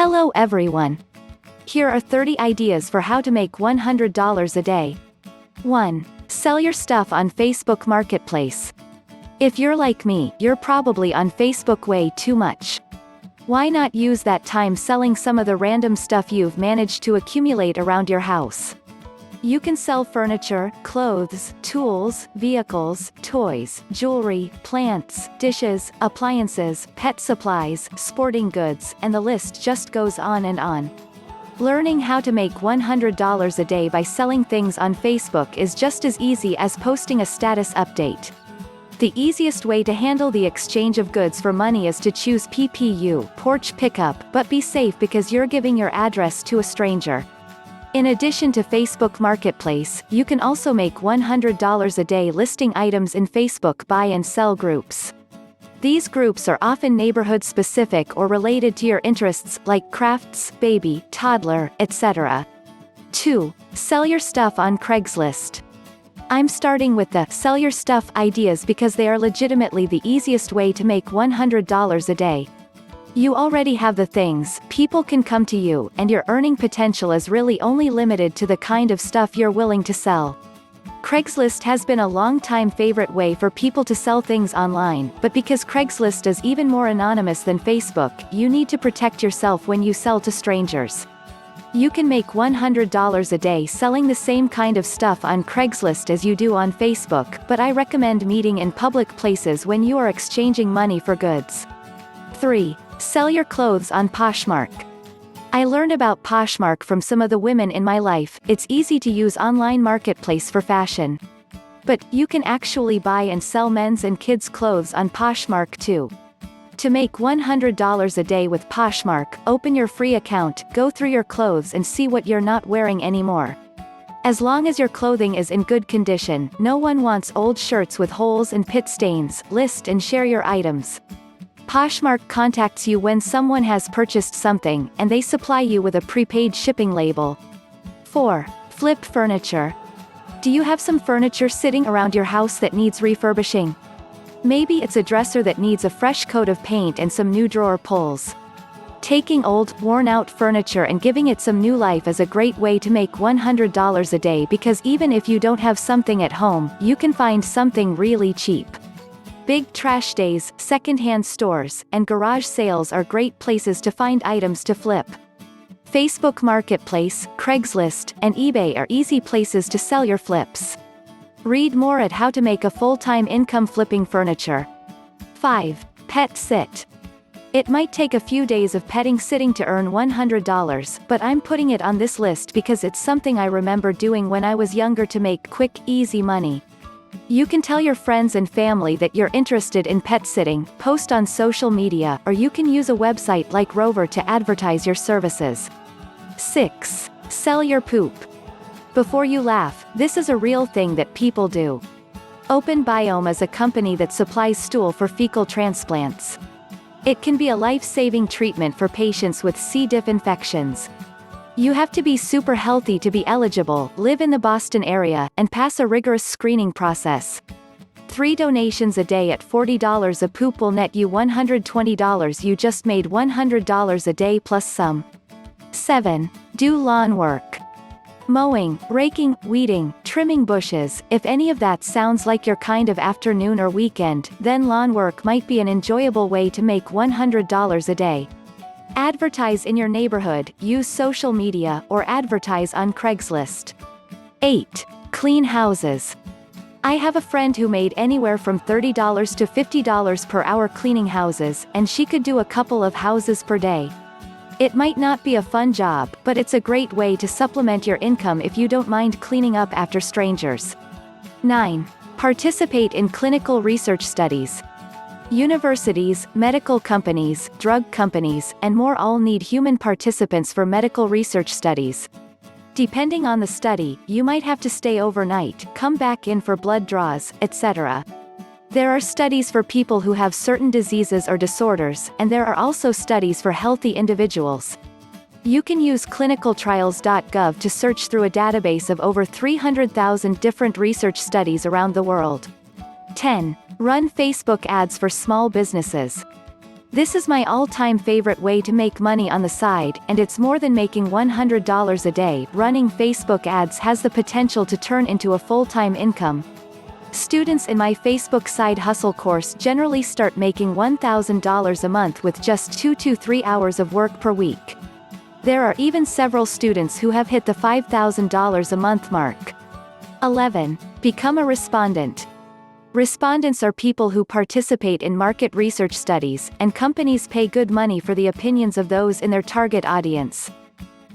Hello everyone. Here are 30 ideas for how to make $100 a day. 1. Sell your stuff on Facebook Marketplace. If you're like me, you're probably on Facebook way too much. Why not use that time selling some of the random stuff you've managed to accumulate around your house? You can sell furniture, clothes, tools, vehicles, toys, jewelry, plants, dishes, appliances, pet supplies, sporting goods, and the list just goes on and on. Learning how to make $100 a day by selling things on Facebook is just as easy as posting a status update. The easiest way to handle the exchange of goods for money is to choose PPU, porch pickup, but be safe because you're giving your address to a stranger. In addition to Facebook Marketplace, you can also make $100 a day listing items in Facebook buy and sell groups. These groups are often neighborhood-specific or related to your interests like crafts, baby, toddler, etc. 2. Sell your stuff on Craigslist. I'm starting with the sell your stuff ideas because they are legitimately the easiest way to make $100 a day. You already have the things, people can come to you, and your earning potential is really only limited to the kind of stuff you're willing to sell. Craigslist has been a long-time favorite way for people to sell things online, but because Craigslist is even more anonymous than Facebook, you need to protect yourself when you sell to strangers. You can make $100 a day selling the same kind of stuff on Craigslist as you do on Facebook, but I recommend meeting in public places when you are exchanging money for goods. 3. Sell your clothes on Poshmark. I learned about Poshmark from some of the women in my life. It's easy to use online marketplace for fashion. But you can actually buy and sell men's and kids' clothes on Poshmark too. To make $100 a day with Poshmark, open your free account, go through your clothes and see what you're not wearing anymore. As long as your clothing is in good condition, no one wants old shirts with holes and pit stains. List and share your items. Poshmark contacts you when someone has purchased something, and they supply you with a prepaid shipping label. 4. Flip furniture. Do you have some furniture sitting around your house that needs refurbishing? Maybe it's a dresser that needs a fresh coat of paint and some new drawer pulls. Taking old, worn-out furniture and giving it some new life is a great way to make $100 a day because even if you don't have something at home, you can find something really cheap. Big trash days, second-hand stores, and garage sales are great places to find items to flip. Facebook Marketplace, Craigslist, and eBay are easy places to sell your flips. Read more at how to make a full-time income flipping furniture. 5. Pet sit. It might take a few days of petting sitting to earn $100, but I'm putting it on this list because it's something I remember doing when I was younger to make quick, easy money. You can tell your friends and family that you're interested in pet sitting, post on social media, or you can use a website like Rover to advertise your services. 6. Sell your poop. Before you laugh, this is a real thing that people do. Open Biome is a company that supplies stool for fecal transplants. It can be a life-saving treatment for patients with C. diff infections. You have to be super healthy to be eligible, live in the Boston area, and pass a rigorous screening process. 3 donations a day at $40 a poop will net you $120. You just made $100 a day plus some. 7. Do lawn work. Mowing, raking, weeding, trimming bushes. If any of that sounds like your kind of afternoon or weekend, then lawn work might be an enjoyable way to make $100 a day. Advertise in your neighborhood, use social media, or advertise on Craigslist. 8. Clean houses. I have a friend who made anywhere from $30 to $50 per hour cleaning houses, and she could do a couple of houses per day. It might not be a fun job, but it's a great way to supplement your income if you don't mind cleaning up after strangers. 9. Participate in clinical research studies. Universities, medical companies, drug companies, and more all need human participants for medical research studies. Depending on the study, you might have to stay overnight, come back in for blood draws, etc. There are studies for people who have certain diseases or disorders, and there are also studies for healthy individuals. You can use clinicaltrials.gov to search through a database of over 300,000 different research studies around the world. 10. Run Facebook ads for small businesses. This is my all-time favorite way to make money on the side, and it's more than making $100 a day. Running Facebook ads has the potential to turn into a full-time income. Students in my Facebook side hustle course generally start making $1,000 a month with just 2 to 3 hours of work per week. There are even several students who have hit the $5,000 a month mark. 11. Become a respondent. Respondents are people who participate in market research studies, and companies pay good money for the opinions of those in their target audience.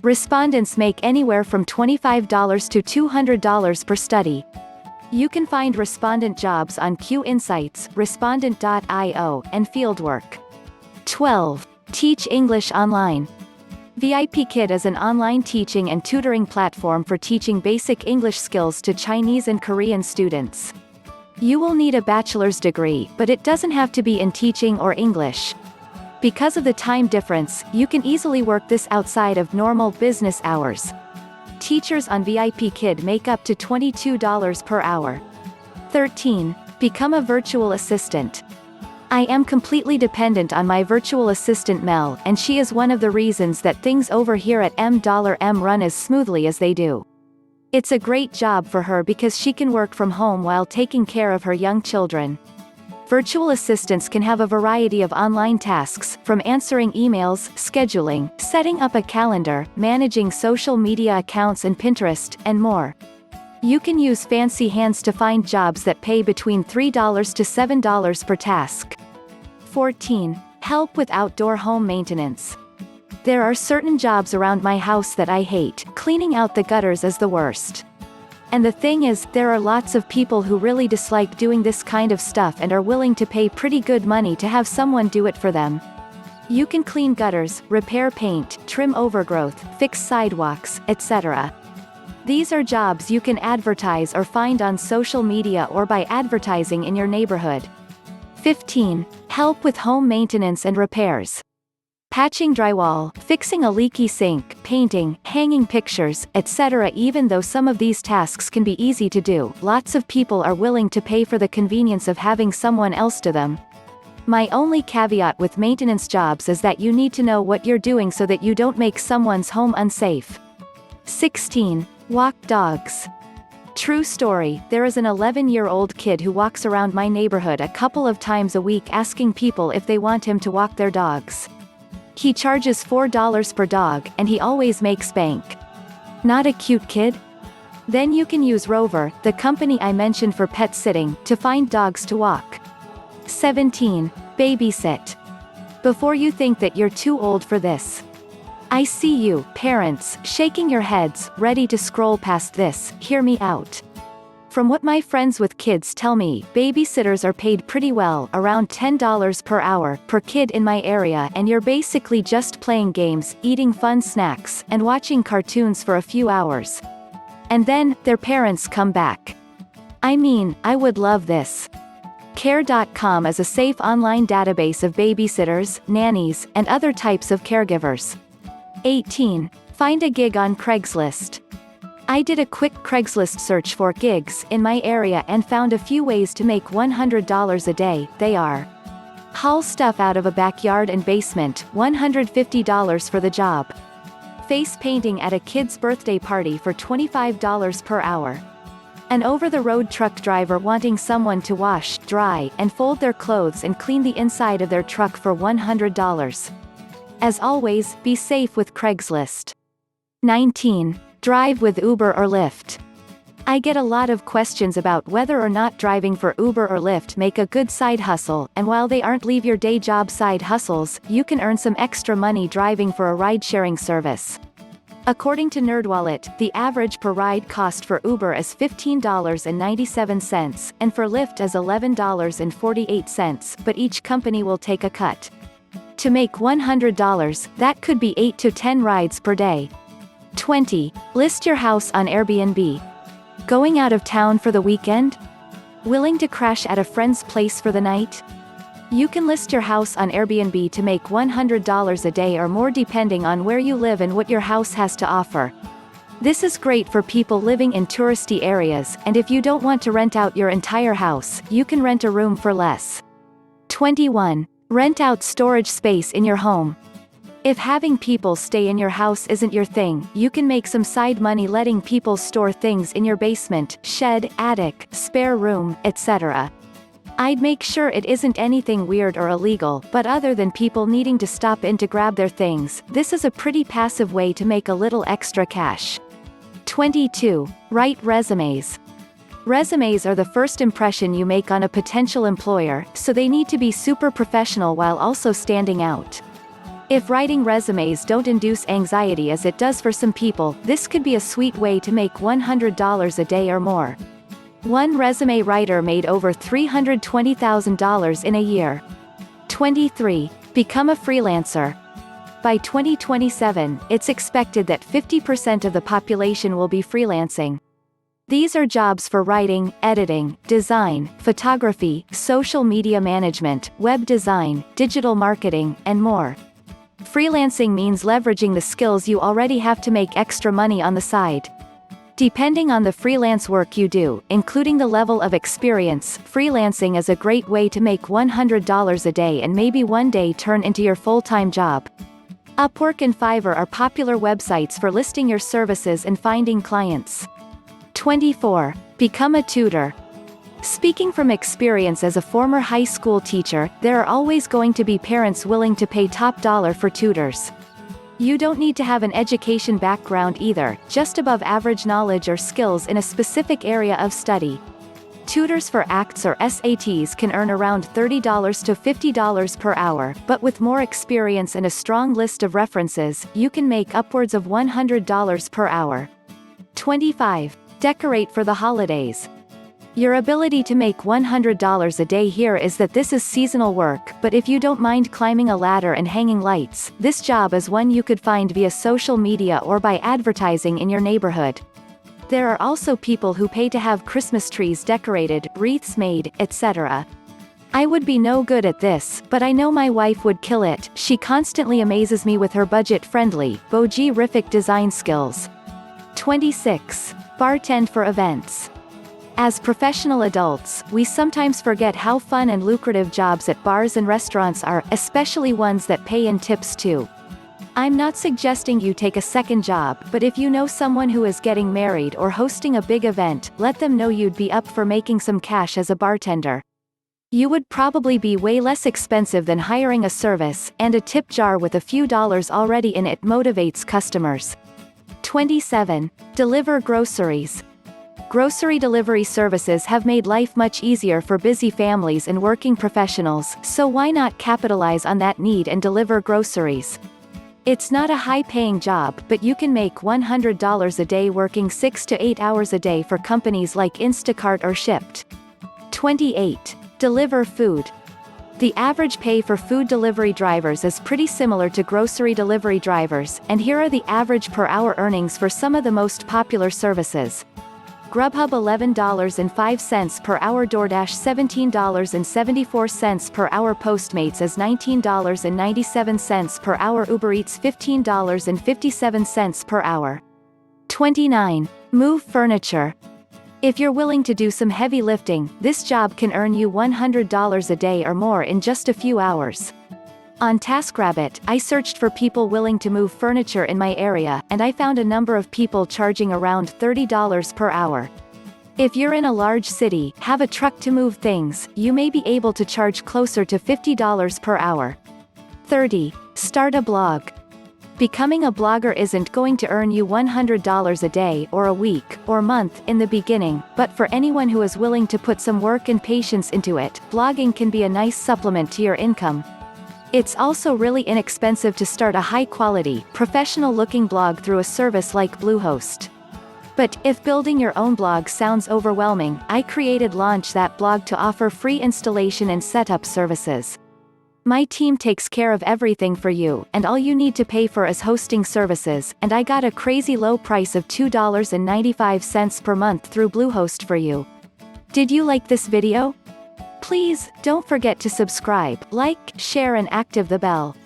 Respondents make anywhere from $25 to $200 per study. You can find respondent jobs on Q Insights, respondent.io, and Fieldwork. 12. Teach English online. VIP Kid is an online teaching and tutoring platform for teaching basic English skills to Chinese and Korean students. You will need a bachelor's degree, but it doesn't have to be in teaching or English. Because of the time difference, you can easily work this outside of normal business hours. Teachers on VIP Kid make up to $22 per hour. 13. Become a virtual assistant. I am completely dependent on my virtual assistant Mel, and she is one of the reasons that things over here at M run as smoothly as they do. It's a great job for her because she can work from home while taking care of her young children. Virtual assistants can have a variety of online tasks, from answering emails, scheduling, setting up a calendar, managing social media accounts and Pinterest, and more. You can use fancy hands to find jobs that pay between $3 to $7 per task. 14. Help with outdoor home maintenance. There are certain jobs around my house that I hate. Cleaning out the gutters is the worst. And the thing is, there are lots of people who really dislike doing this kind of stuff and are willing to pay pretty good money to have someone do it for them. You can clean gutters, repair paint, trim overgrowth, fix sidewalks, etc. These are jobs you can advertise or find on social media or by advertising in your neighborhood. 15. Help with home maintenance and repairs. Patching drywall, fixing a leaky sink, painting, hanging pictures, etc. Even though some of these tasks can be easy to do, lots of people are willing to pay for the convenience of having someone else do them. My only caveat with maintenance jobs is that you need to know what you're doing so that you don't make someone's home unsafe. 16. Walk dogs. True story, there is an 11-year-old kid who walks around my neighborhood a couple of times a week asking people if they want him to walk their dogs. He charges $4 per dog, and he always makes bank. Not a cute kid? Then you can use Rover, the company I mentioned for pet sitting, to find dogs to walk. 17. Babysit. Before you think that you're too old for this. I see you, parents, shaking your heads, ready to scroll past this. Hear me out. From what my friends with kids tell me, babysitters are paid pretty well, around $10 per hour, per kid in my area, and you're basically just playing games, eating fun snacks, and watching cartoons for a few hours. And then, their parents come back. I mean, I would love this. Care.com is a safe online database of babysitters, nannies, and other types of caregivers. 18. Find a gig on Craigslist. I did a quick Craigslist search for gigs in my area and found a few ways to make $100 a day. They are: haul stuff out of a backyard and basement, $150 for the job; face painting at a kid's birthday party for $25 per hour; an over-the-road truck driver wanting someone to wash, dry, and fold their clothes and clean the inside of their truck for $100. As always, be safe with Craigslist. 19. Drive with Uber or Lyft. I get a lot of questions about whether or not driving for Uber or Lyft make a good side hustle, and while they aren't leave your day job side hustles, you can earn some extra money driving for a ride-sharing service. According to NerdWallet, the average per ride cost for Uber is $15.97, and for Lyft is $11.48, but each company will take a cut. To make $100, that could be 8 to 10 rides per day. 20. List your house on Airbnb. Going out of town for the weekend? Willing to crash at a friend's place for the night? You can list your house on Airbnb to make $100 a day or more depending on where you live and what your house has to offer. This is great for people living in touristy areas, and if you don't want to rent out your entire house, you can rent a room for less. 21. Rent out storage space in your home. If having people stay in your house isn't your thing, you can make some side money letting people store things in your basement, shed, attic, spare room, etc. I'd make sure it isn't anything weird or illegal, but other than people needing to stop in to grab their things, this is a pretty passive way to make a little extra cash. 22. Write resumes. Resumes are the first impression you make on a potential employer, so they need to be super professional while also standing out. If writing resumes don't induce anxiety as it does for some people, this could be a sweet way to make $100 a day or more. One resume writer made over $320,000 in a year. 23. Become a freelancer. By 2027, it's expected that 50% of the population will be freelancing. These are jobs for writing, editing, design, photography, social media management, web design, digital marketing, and more. Freelancing means leveraging the skills you already have to make extra money on the side. Depending on the freelance work you do, including the level of experience, freelancing is a great way to make $100 a day and maybe one day turn into your full-time job. Upwork and Fiverr are popular websites for listing your services and finding clients. 24. Become a tutor. Speaking from experience as a former high school teacher, there are always going to be parents willing to pay top dollar for tutors. You don't need to have an education background either, just above average knowledge or skills in a specific area of study. Tutors for ACTs or SATs can earn around $30 to $50 per hour, but with more experience and a strong list of references, you can make upwards of $100 per hour. 25. Decorate for the holidays. Your ability to make $100 a day here is that this is seasonal work, but if you don't mind climbing a ladder and hanging lights, this job is one you could find via social media or by advertising in your neighborhood. There are also people who pay to have Christmas trees decorated, wreaths made, etc. I would be no good at this, but I know my wife would kill it. She constantly amazes me with her budget-friendly, Boji-rific design skills. 26. Bartend for events. As professional adults, we sometimes forget how fun and lucrative jobs at bars and restaurants are, especially ones that pay in tips too. I'm not suggesting you take a second job, but if you know someone who is getting married or hosting a big event, let them know you'd be up for making some cash as a bartender. You would probably be way less expensive than hiring a service, and a tip jar with a few dollars already in it motivates customers. 27. Deliver groceries. Grocery delivery services have made life much easier for busy families and working professionals, so why not capitalize on that need and deliver groceries? It's not a high-paying job, but you can make $100 a day working 6 to 8 hours a day for companies like Instacart or Shipt. 28. Deliver food. The average pay for food delivery drivers is pretty similar to grocery delivery drivers, and here are the average per hour earnings for some of the most popular services. Grubhub $11.05 per hour, DoorDash $17.74 per hour, Postmates is $19.97 per hour, Uber Eats $15.57 per hour. 29. Move furniture. If you're willing to do some heavy lifting, this job can earn you $100 a day or more in just a few hours. On TaskRabbit, I searched for people willing to move furniture in my area, and I found a number of people charging around $30 per hour. If you're in a large city, have a truck to move things, you may be able to charge closer to $50 per hour. 30. Start a blog. Becoming a blogger isn't going to earn you $100 a day or a week or month in the beginning, but for anyone who is willing to put some work and patience into it, blogging can be a nice supplement to your income. It's also really inexpensive to start a high-quality, professional-looking blog through a service like Bluehost. But, if building your own blog sounds overwhelming, I created Launch That Blog to offer free installation and setup services. My team takes care of everything for you, and all you need to pay for is hosting services, and I got a crazy low price of $2.95 per month through Bluehost for you. Did you like this video? Please, don't forget to subscribe, like, share and active the bell.